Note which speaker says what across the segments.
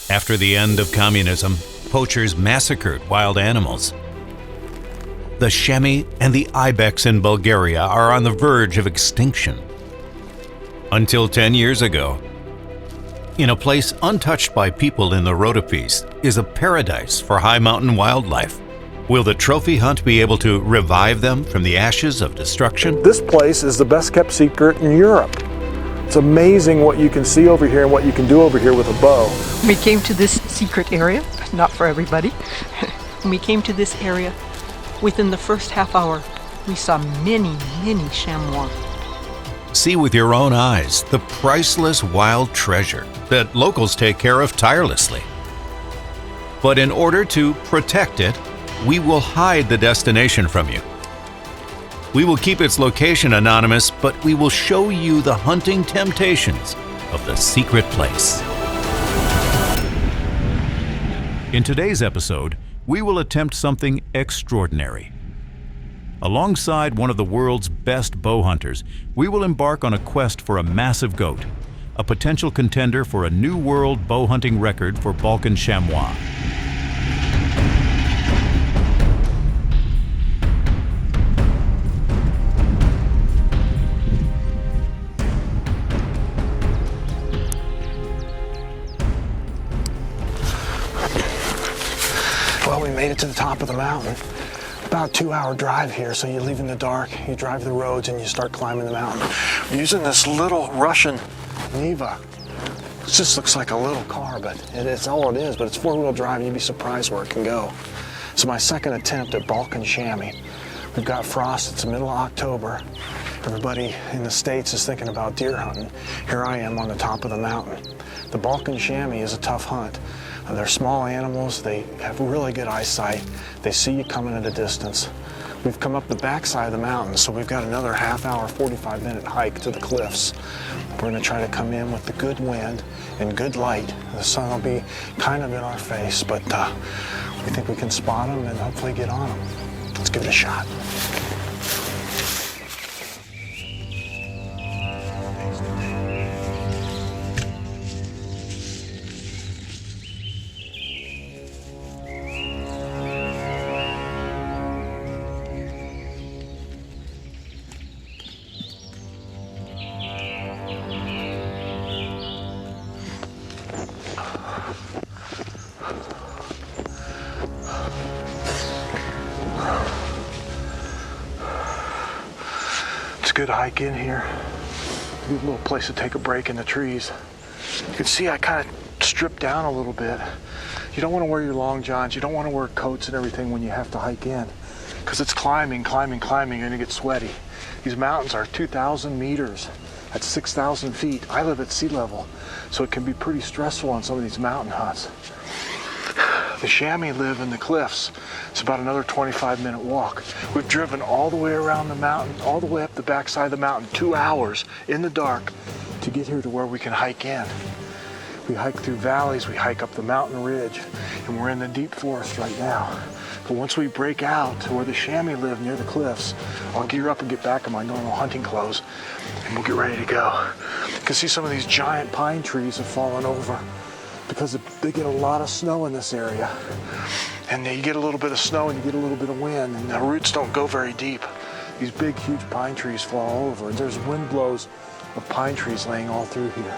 Speaker 1: After the end of communism, poachers massacred wild animals. The chamois and the ibex in Bulgaria are on the verge of extinction. Until 10 years ago, in a place untouched by people in the Rhodopes is a paradise for high mountain wildlife. Will the trophy hunt be able to revive them from the ashes of destruction?
Speaker 2: This place is the best kept secret in Europe. It's amazing what you can see over here and what you can do over here with a bow.
Speaker 3: We came to this secret area, not for everybody. When we came to this area, within the first half hour, we saw many chamois.
Speaker 1: See with your own eyes the priceless wild treasure that locals take care of tirelessly. But in order to protect it, we will hide the destination from you. We will keep its location anonymous, but we will show you the hunting temptations of the secret place. In today's episode, we will attempt something extraordinary. Alongside one of the world's best bow hunters, we will embark on a quest for a massive goat, a potential contender for a new world bow hunting record for Balkan Chamois.
Speaker 2: Well, we made it to the top of the mountain. About a 2-hour drive here, so you leave in the dark, you drive the roads, and you start climbing the mountain. We're using this little Russian Niva. It just looks like a little car, but it's all it is, but it's 4-wheel drive, and you'd be surprised where it can go. It's my second attempt at Balkan Chamois. We've got frost, it's the middle of October. Everybody in the States is thinking about deer hunting. Here I am on the top of the mountain. The Balkan Chamois is a tough hunt. They're small animals, they have really good eyesight, they see you coming at a distance. We've come up the backside of the mountain, so we've got another half-hour, 45-minute hike to the cliffs. We're going to try to come in with the good wind and good light. The sun will be kind of in our face, but we think we can spot them and hopefully get on them. Let's give it a shot. Good hike in here. Good little place to take a break in the trees. You can see I kind of stripped down a little bit. You don't want to wear your long johns. You don't want to wear coats and everything when you have to hike in, because it's climbing, and you get sweaty. These mountains are 2,000 meters at 6,000 feet. I live at sea level, so it can be pretty stressful on some of these mountain hunts. The chamois live in the cliffs. It's about another 25-minute walk. We've driven all the way around the mountain, all the way up the backside of the mountain, 2 hours in the dark to get here to where we can hike in. We hike through valleys, we hike up the mountain ridge, and we're in the deep forest right now. But once we break out to where the chamois live near the cliffs, I'll gear up and get back in my normal hunting clothes, and we'll get ready to go. You can see some of these giant pine trees have fallen over, because they get a lot of snow in this area. And you get a little bit of snow and you get a little bit of wind, and the roots don't go very deep. These big, huge pine trees fall over, and there's wind blows of pine trees laying all through here.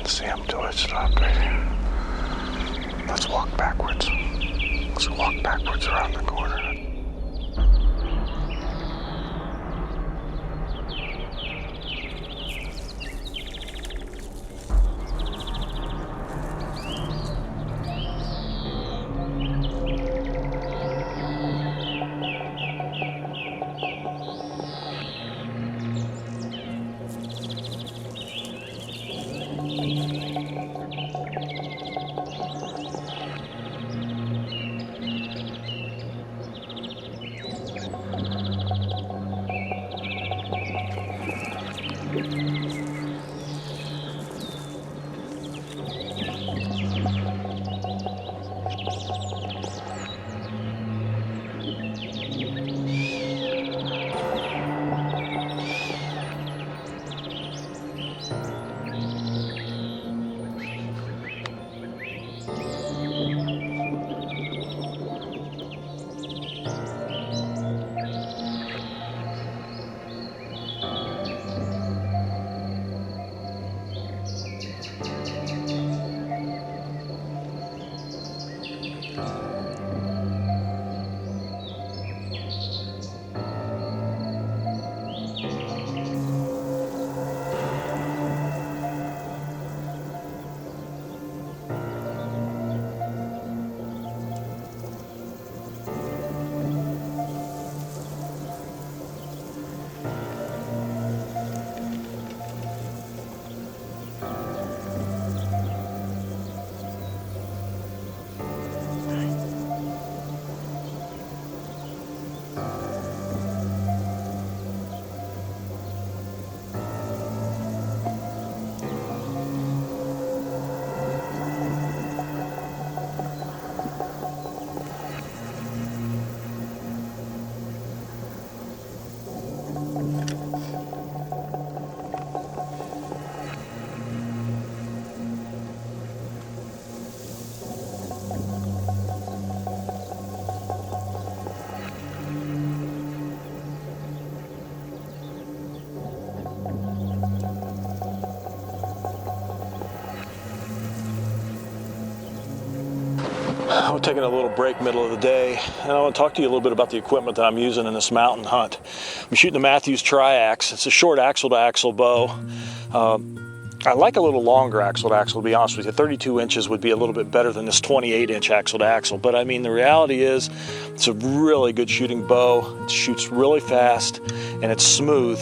Speaker 2: See him till it stopped right here. Let's walk backwards. Let's walk backwards around the corner. I'm taking a little break middle of the day, and I want to talk to you a little bit about the equipment that I'm using in this mountain hunt. I'm shooting the Mathews Triax. It's a short axle-to-axle bow. I like a little longer axle-to-axle, to be honest with you. 32 inches would be a little bit better than this 28-inch axle-to-axle, but I mean, the reality is it's a really good shooting bow. It shoots really fast, and it's smooth.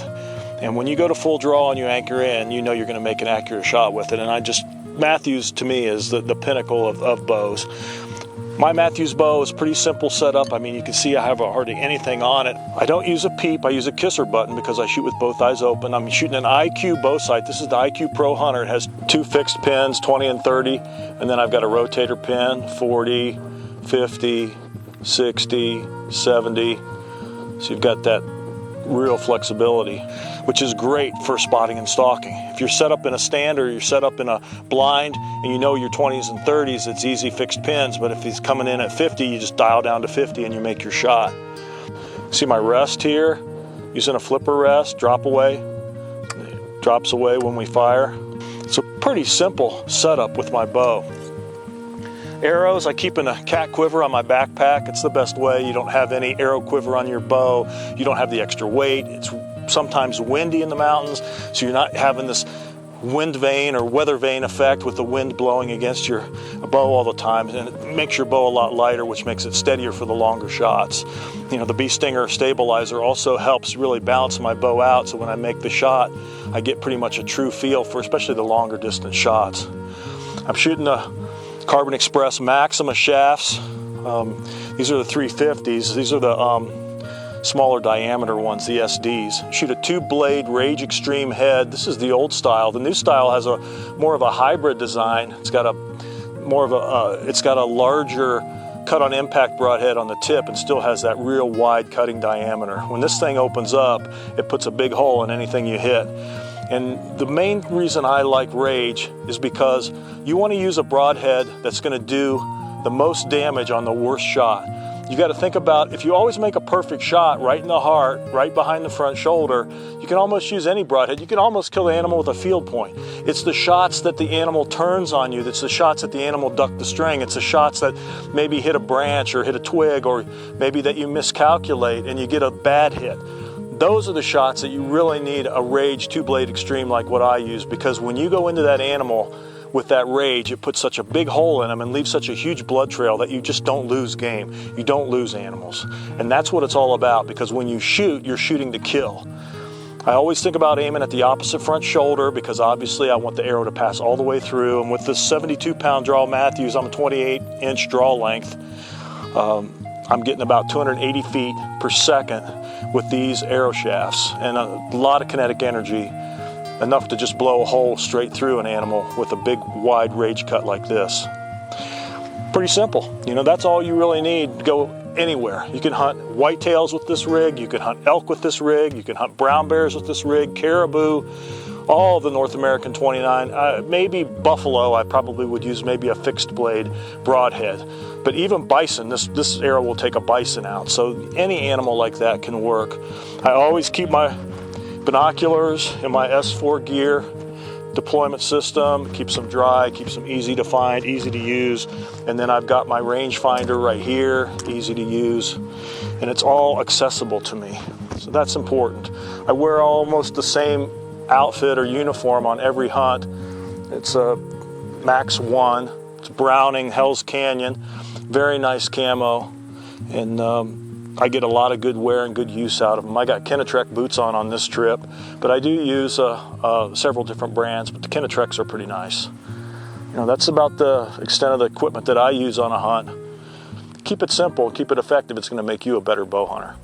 Speaker 2: And when you go to full draw and you anchor in, you know you're going to make an accurate shot with it. And Mathews to me is the pinnacle of bows. My Mathews bow is pretty simple setup. I mean, you can see I have hardly anything on it. I don't use a peep, I use a kisser button because I shoot with both eyes open. I'm shooting an IQ bow sight. This is the IQ Pro Hunter. It has two fixed pins, 20 and 30, and then I've got a rotator pin, 40, 50, 60, 70. So you've got that real flexibility, which is great for spotting and stalking. If you're set up in a stand or you're set up in a blind and you know your 20s and 30s, it's easy fixed pins, but if he's coming in at 50, you just dial down to 50 and you make your shot. See my rest here? Using a flipper rest, drop away. It drops away when we fire. It's a pretty simple setup with my bow. Arrows, I keep in a cat quiver on my backpack. It's the best way. You don't have any arrow quiver on your bow. You don't have the extra weight. It's sometimes windy in the mountains, so you're not having this wind vane or weather vane effect with the wind blowing against your bow all the time, and it makes your bow a lot lighter, which makes it steadier for the longer shots. You know, the Bee Stinger stabilizer also helps really balance my bow out, so when I make the shot, I get pretty much a true feel for especially the longer distance shots. I'm shooting a Carbon Express Maxima shafts. These are the 350s. These are the smaller diameter ones, the SDs. Shoot a 2-blade Rage Extreme head. This is the old style. The new style has a more of a hybrid design. It's got a larger cut on impact broadhead on the tip and still has that real wide cutting diameter. When this thing opens up, it puts a big hole in anything you hit. And the main reason I like Rage is because you want to use a broadhead that's going to do the most damage on the worst shot.
Speaker 4: You got to think about, if you always make a perfect shot right in the heart, right behind the front shoulder, you can almost use any broadhead. You can almost kill the animal with a field point. It's the shots that the animal turns on you. That's the shots that the animal ducked the string. It's the shots that maybe hit a branch or hit a twig, or maybe that you miscalculate and you get a bad hit. Those are the shots that you really need a Rage 2-blade Extreme like what I use, because when you go into that animal with that Rage, it puts such a big hole in them and leaves such a huge blood trail that you just don't lose game. You don't lose animals. And that's what it's all about, because when you shoot, you're shooting to kill. I always think about aiming at the opposite front shoulder, because obviously I want the arrow to pass all the way through. And with this 72-pound draw Mathews, I'm a 28-inch draw length. I'm getting about 280 feet per second with these arrow shafts, and a lot of kinetic energy, enough to just blow a hole straight through an animal with a big wide Rage cut like this. Pretty simple. You know, that's all you really need to go anywhere. You can hunt whitetails with this rig, you can hunt elk with this rig, you can hunt brown bears with this rig, caribou, all of the North American 29, maybe buffalo. I probably would use maybe a fixed blade broadhead, but even bison, this arrow will take a bison out. So any animal like that can work. I always keep my binoculars in my S4 gear deployment system, keeps them dry, keeps them easy to find, easy to use. And then I've got my rangefinder right here, easy to use, and it's all accessible to me. So that's important. I wear almost the same outfit or uniform on every hunt. It's a Max 1, it's Browning Hell's Canyon, very nice camo, and I get a lot of good wear and good use out of them. I got Kenetrek boots on this trip, but I do use several different brands, but the Kenetrex are pretty nice. You know, that's about the extent of the equipment that I use on a hunt. Keep it simple, keep it effective. It's going to make you a better bow hunter.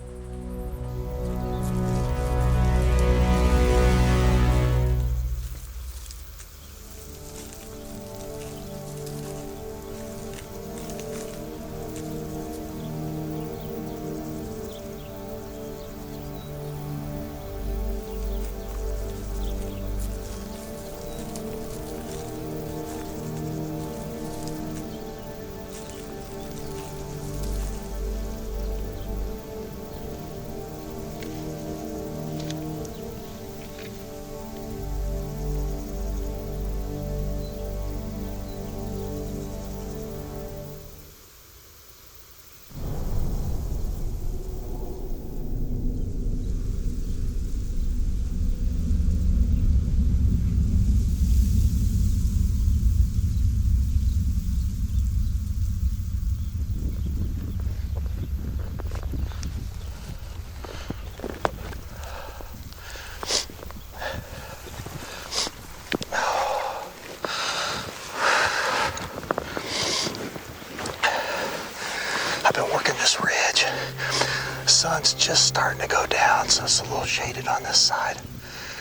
Speaker 4: Sun's just starting to go down, so it's a little shaded on this side.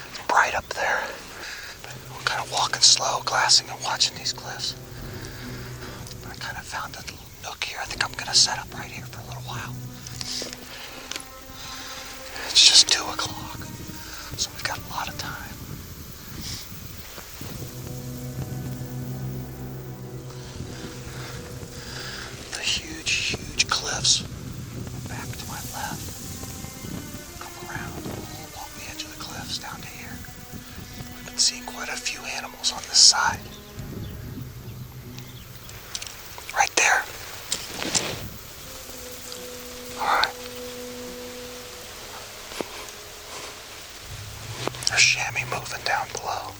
Speaker 4: It's bright up there. But we're kind of walking slow, glassing and watching these cliffs. I kind of found a little nook here. I think I'm going to set up right here for a little while. It's just 2 o'clock, so we've got a lot of time. The huge, huge cliffs. Back to my left, come around along the edge of the cliffs down to here. We've been seeing quite a few animals on this side. Right there. Alright. There's chamois moving down below.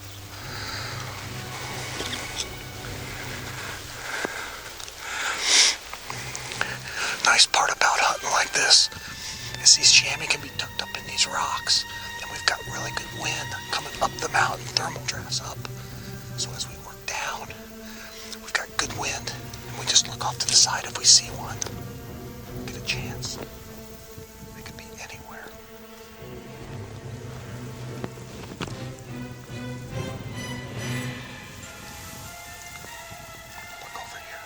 Speaker 4: Nice part about hunting like this is these chamois can be tucked up in these rocks, and we've got really good wind coming up the mountain, thermal drafts up. So as we work down, we've got good wind, and we just look off to the side if we see one. Get a chance. They could be anywhere. Look over here.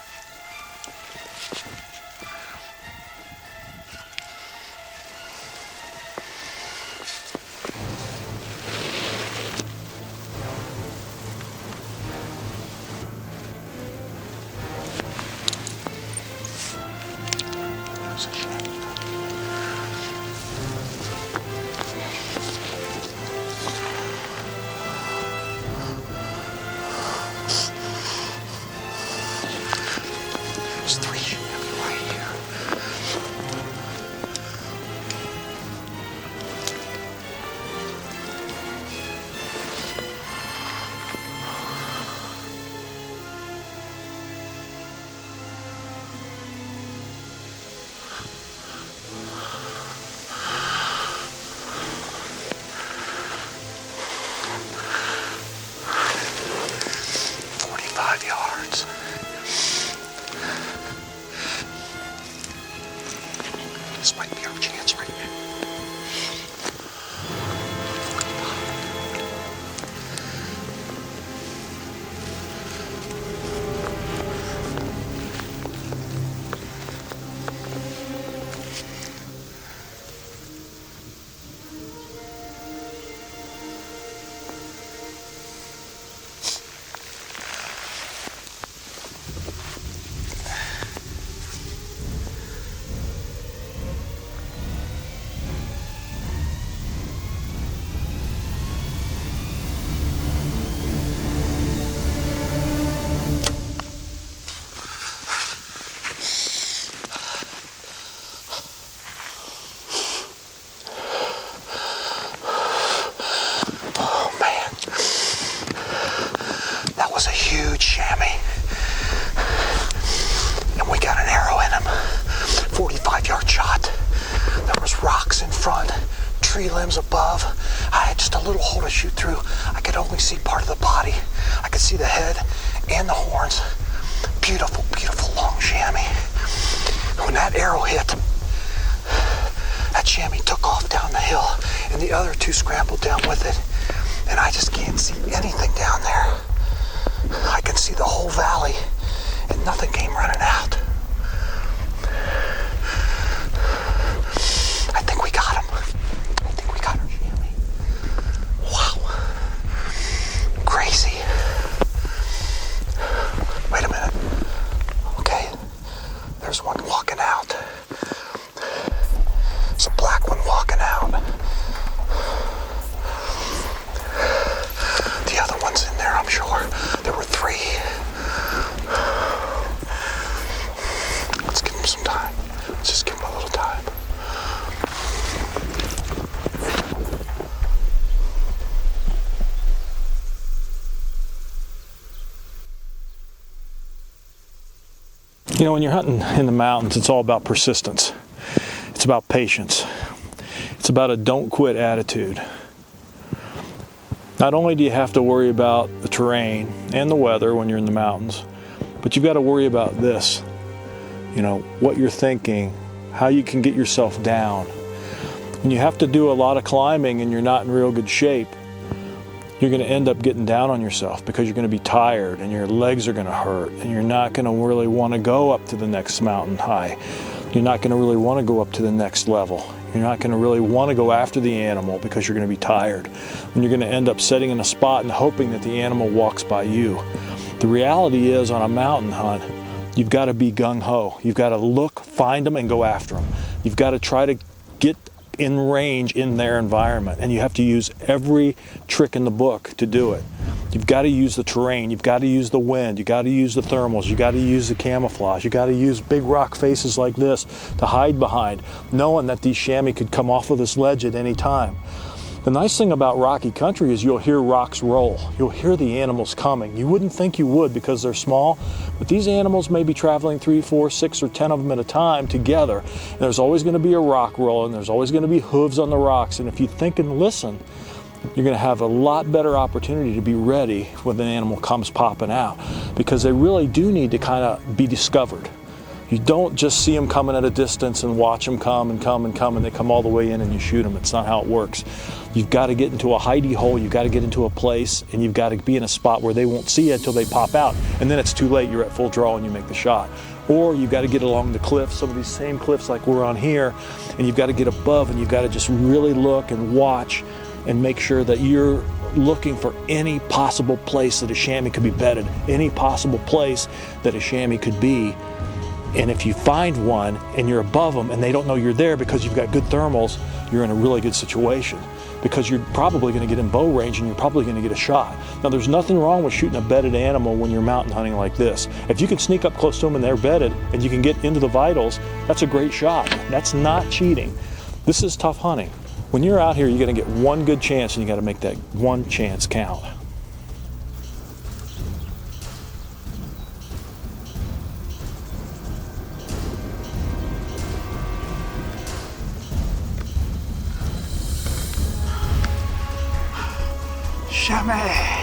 Speaker 4: There's a
Speaker 2: good chamois. And we got an arrow in him. 45-yard shot. There was rocks in front, tree limbs above. I had just a little hole to shoot through. I could only see part of the body. I could see the head and the horns. Beautiful, beautiful long chamois. When that arrow hit, that chamois took off down the hill, and the other two scrambled down with it. And I just can't see anything down there. I can see the whole valley, and nothing came running out. I think we got him. I think we got our chamois. Wow. Crazy. Wait a minute. Okay. There's one walking out. There's a black one walking out. The other one's in there, I'm sure. There were 3. Let's give him some time. Let's just give him a little time.
Speaker 4: You know, when you're hunting in the mountains, it's all about persistence. It's about patience. It's about a don't quit attitude. Not only do you have to worry about the terrain and the weather when you're in the mountains, but you've got to worry about this. You know, what you're thinking, how you can get yourself down. When you have to do a lot of climbing and you're not in real good shape, you're going to end up getting down on yourself because you're going to be tired and your legs are going to hurt and you're not going to really want to go up to the next mountain high. You're not going to really want to go up to the next level. You're not going to really want to go after the animal because you're going to be tired. And you're going to end up sitting in a spot and hoping that the animal walks by you. The reality is, on a mountain hunt, you've got to be gung-ho. You've got to look, find them, and go after them. You've got to try to get in range in their environment, and you have to use every trick in the book to do it. You've got to use the terrain, you've got to use the wind, you've got to use the thermals, you've got to use the camouflage, you've got to use big rock faces like this to hide behind, knowing that these chamois could come off of this ledge at any time. The nice thing about rocky country is you'll hear rocks roll. You'll hear the animals coming. You wouldn't think you would because they're small, but these animals may be traveling 3, 4, 6, or 10 of them at a time together. And there's always going to be a rock roll, and there's always going to be hooves on the rocks. And if you think and listen, you're going to have a lot better opportunity to be ready when an animal comes popping out, because they really do need to kind of be discovered. You don't just see them coming at a distance and watch them come and come and come, and they come all the way in and you shoot them. It's not how it works. You've got to get into a hidey hole, you've got to get into a place, and you've got to be in a spot where they won't see you until they pop out, and then it's too late, you're at full draw and you make the shot. Or you've got to get along the cliffs, some of these same cliffs like we're on here, and you've got to get above, and you've got to just really look and watch and make sure that you're looking for any possible place that a chamois could be bedded, any possible place that a chamois could be. And if you find one and you're above them and they don't know you're there because you've got good thermals, you're in a really good situation, because you're probably going to get in bow range and you're probably going to get a shot. Now, there's nothing wrong with shooting a bedded animal when you're mountain hunting like this. If you can sneak up close to them and they're bedded and you can get into the vitals, that's a great shot. That's not cheating. This is tough hunting. When you're out here, you're going to get one good chance, and you got to make that one chance count.
Speaker 2: Chamois!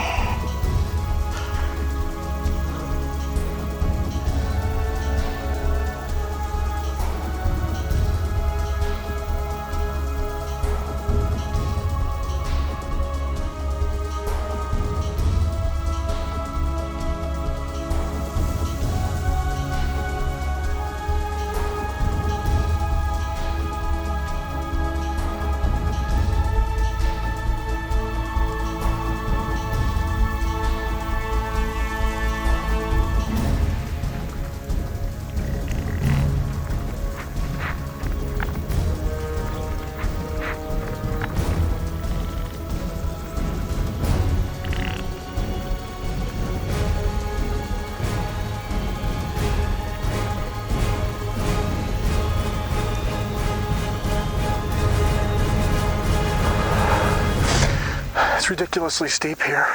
Speaker 2: It's ridiculously steep here.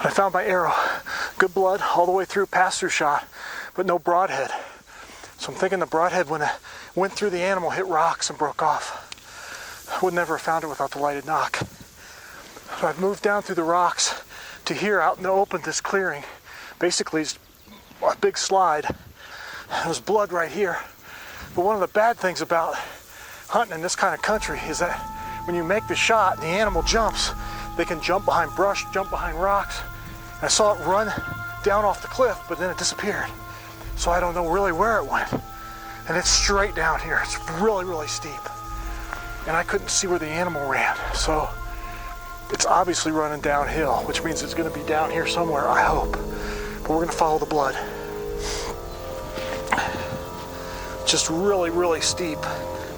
Speaker 2: I found my arrow. Good blood all the way through, pass-through shot, but no broadhead. So I'm thinking the broadhead, when it went through the animal, hit rocks and broke off. I would never have found it without the lighted knock. So I've moved down through the rocks to here, out in the open, this clearing. Basically, it's a big slide. There's blood right here. But one of the bad things about hunting in this kind of country is that when you make the shot and the animal jumps, they can jump behind brush, jump behind rocks. And I saw it run down off the cliff, but then it disappeared. So I don't know really where it went. And it's straight down here. It's really, really steep. And I couldn't see where the animal ran. So it's obviously running downhill, which means it's gonna be down here somewhere, I hope. But we're gonna follow the blood. Just really, really steep.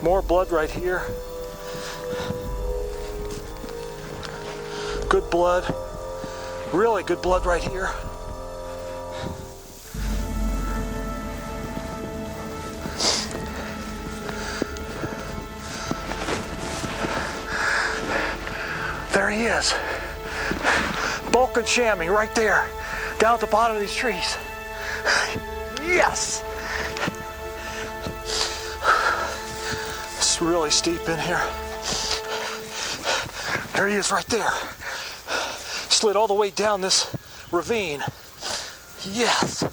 Speaker 2: More blood right here. Good blood. Really good blood right here. There he is. Balkan chamois right there, down at the bottom of these trees. Yes! It's really steep in here. There he is right there. Slid all the way down this ravine. Yes!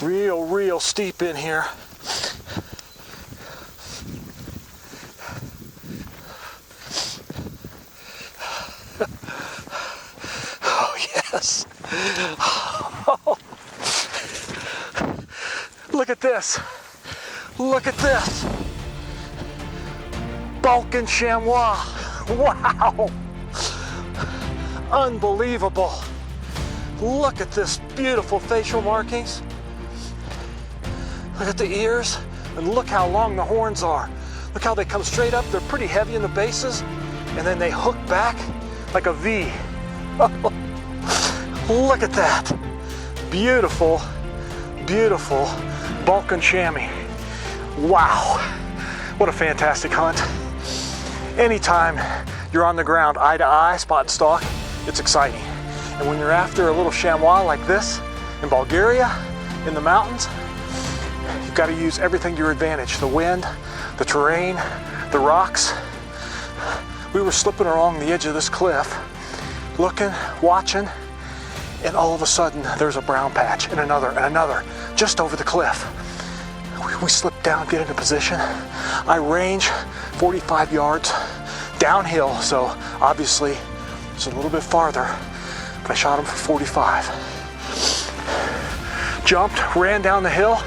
Speaker 2: Real steep in here. Oh, yes. Oh. Look at this. Look at this. Balkan Chamois. Wow. Unbelievable. Look at this beautiful facial markings. Look at the ears, and look how long the horns are. Look how they come straight up. They're pretty heavy in the bases, and then they hook back like a V. Look at that. Beautiful, beautiful Balkan chamois. Wow. What a fantastic hunt. Anytime you're on the ground eye to eye, spot and stalk, it's exciting. And when you're after a little chamois like this in Bulgaria, in the mountains, you've got to use everything to your advantage. The wind, the terrain, the rocks. We were slipping along the edge of this cliff, looking, watching, and all of a sudden there's a brown patch and another, just over the cliff. We slip down, get into position. I range 45 yards downhill, so obviously it's a little bit farther, but I shot him for 45. Jumped, ran down the hill,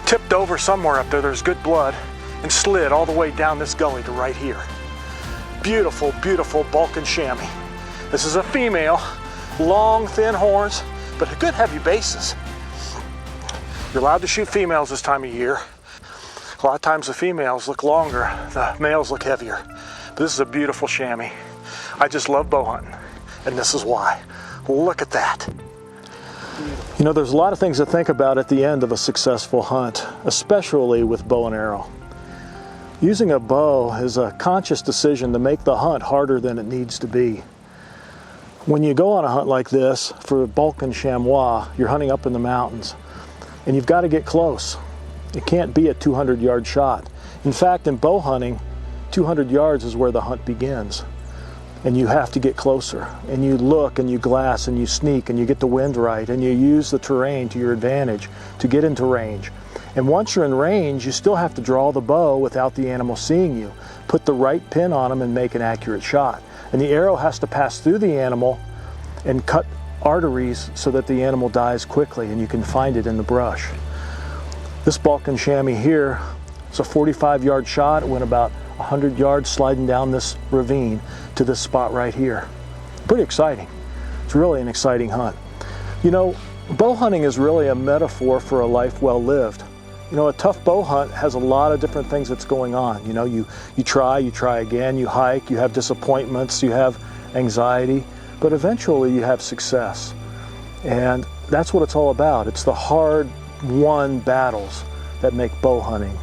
Speaker 2: tipped over somewhere up there, there's good blood, and slid all the way down this gully to right here. Beautiful, beautiful Balkan chamois. This is a female, long, thin horns, but a good heavy bases. You're allowed to shoot females this time of year. A lot of times the females look longer, the males look heavier. But this is a beautiful chamois. I just love bow hunting, and this is why. Look at that. You know, there's a lot of things to think about at the end of a successful hunt, especially with bow and arrow. Using a bow is a conscious decision to make the hunt harder than it needs to be. When you go on a hunt like this, for Balkan chamois, you're hunting up in the mountains, and you've got to get close. It can't be a 200-yard shot. In fact, in bow hunting, 200 yards is where the hunt begins. And you have to get closer, and you look and you glass and you sneak and you get the wind right and you use the terrain to your advantage to get into range. And once you're in range, you still have to draw the bow without the animal seeing you. Put the right pin on them and make an accurate shot. And the arrow has to pass through the animal and cut arteries so that the animal dies quickly and you can find it in the brush. This Balkan chamois here is a 45-yard shot. It went about 100 yards sliding down this ravine to this spot right here. Pretty exciting. It's really an exciting hunt. You know, bow hunting is really a metaphor for a life well lived. You know, a tough bow hunt has a lot of different things that's going on. You know, you try again, you hike, you have disappointments, you have anxiety, but eventually you have success. And that's what it's all about. It's the hard-won battles that make bow hunting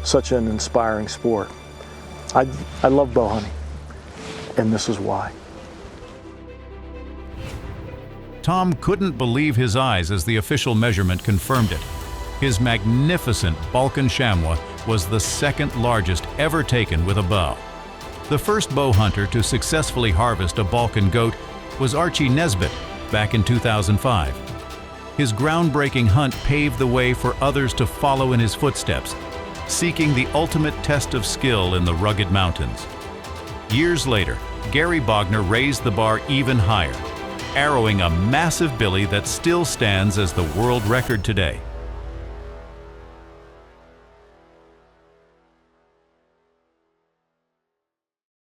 Speaker 2: such an inspiring sport. I love bow hunting, and this is why.
Speaker 1: Tom couldn't believe his eyes as the official measurement confirmed it. His magnificent Balkan Chamois was the second largest ever taken with a bow. The first bow hunter to successfully harvest a Balkan goat was Archie Nesbitt back in 2005. His groundbreaking hunt paved the way for others to follow in his footsteps, seeking the ultimate test of skill in the rugged mountains. Years later, Gary Bogner raised the bar even higher, arrowing a massive billy that still stands as the world record today.